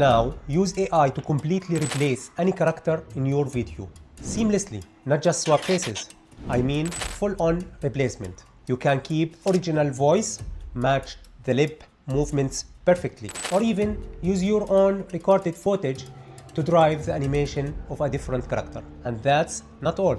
now use AI to completely replace any character in your video seamlessly, not just swap faces. I mean full-on replacement. You can keep original voice, match the lip movements perfectly, or even use your own recorded footage to drive the animation of a different character. And that's not all.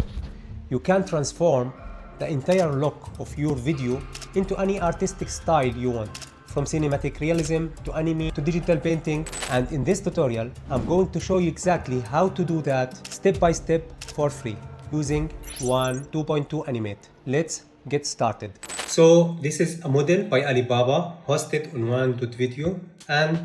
You can transform the entire look of your video into any artistic style you want, from cinematic realism to anime to digital painting. And in this tutorial, I'm going to show you exactly how to do that step by step for free using Wan.2 animate. Let's get started. So this is a model by Alibaba hosted on Wan.Video, and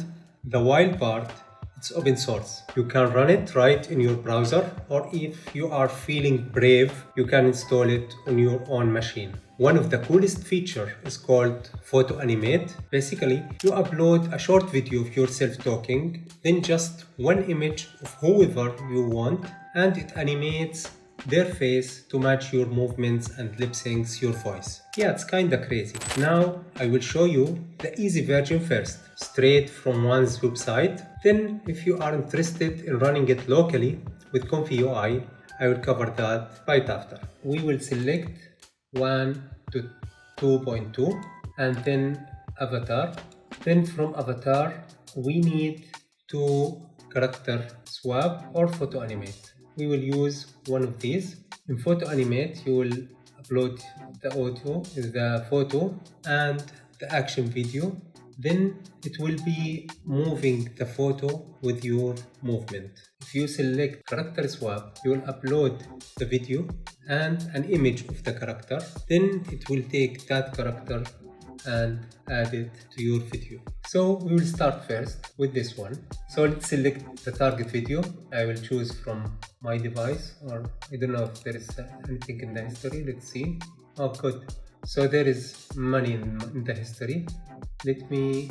the wild part, it's open source. You can run it right in your browser, or if you are feeling brave, you can install it on your own machine. One of the coolest features is called Photo Animate. Basically, you upload a short video of yourself talking, then just one image of whoever you want, and it animates their face to match your movements and lip syncs your voice. Yeah, it's kinda crazy. Now I will show you the easy version first, straight from Wan's website. Then if you are interested in running it locally with ComfyUI, I will cover that right after. We will select Wan to 2.2 and then avatar. Then from avatar, we need to character swap or photo animate. We will use one of these. In photo animate, you will upload the audio, the photo and the action video. Then it will be moving the photo with your movement. If you select character swap, you will upload the video and an image of the character. Then it will take that character and add it to your video. So we will start first with this one. So let's select the target video. I will choose from my device, or I don't know if there is anything in the history. Let's see. Oh, good. So there is money in the history. Let me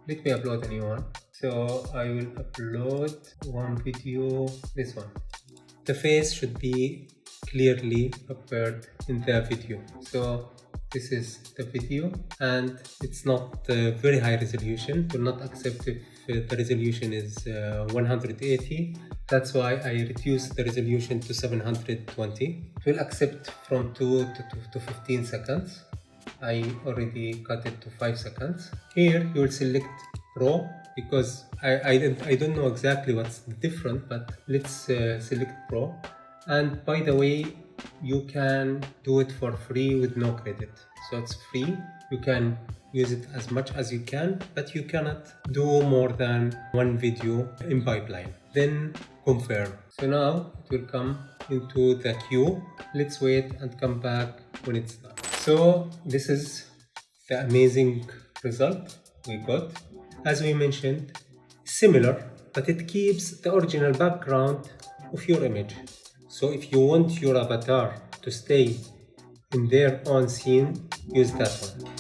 upload a new one. So I will upload one video, this one. The face should be clearly appeared in the video. So this is the video, and it's not very high resolution. It will not accept if the resolution is 180. That's why I reduced the resolution to 720. It will accept from 2 to 15 seconds. I already cut it to 5 seconds. Here you will select Pro, because I don't know exactly what's different, but let's select Pro. And by the way, you can do it for free with no credit. So it's free. You can use it as much as you can, but you cannot do more than one video in pipeline. Then confirm. So now it will come into the queue. Let's wait and come back when it's done. So this is the amazing result we got. As we mentioned, similar, but it keeps the original background of your image. So if you want your avatar to stay in their own scene, use that one.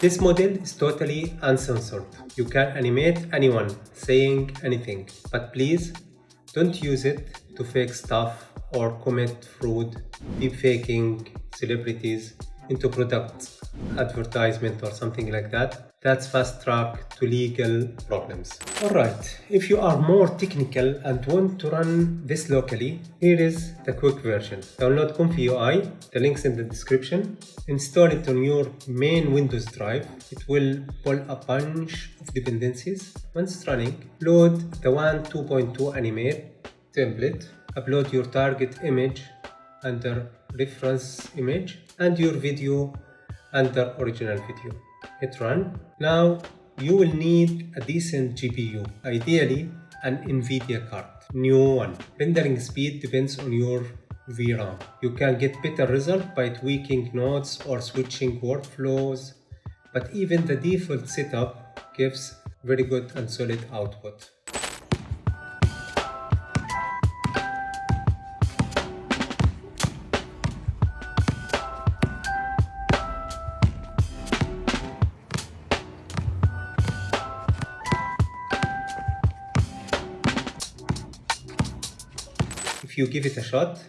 This model is totally uncensored. You can animate anyone saying anything, but please don't use it to fake stuff or commit fraud, deep faking celebrities into product advertisement or something like that. That's fast track to legal problems. Alright, if you are more technical and want to run this locally, here is the quick version. Download ComfyUI, the link's in the description. Install it on your main Windows drive. It will pull a bunch of dependencies. Once running, load the Wan.2 animate template. Upload your target image under reference image and your video under original video. Hit run. Now you will need a decent GPU, ideally an NVIDIA card, new one. Rendering speed depends on your VRAM. You can get better result by tweaking nodes or switching workflows, but even the default setup gives very good and solid output. if you give it a shot.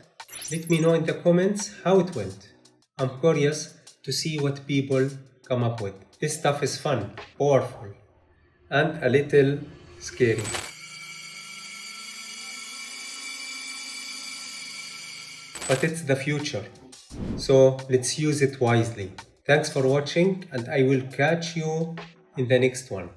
Let me know in the comments how it went. I'm curious to see what people come up with. This stuff is fun, powerful, and a little scary. But it's the future, so let's use it wisely. Thanks for watching, and I will catch you in the next one.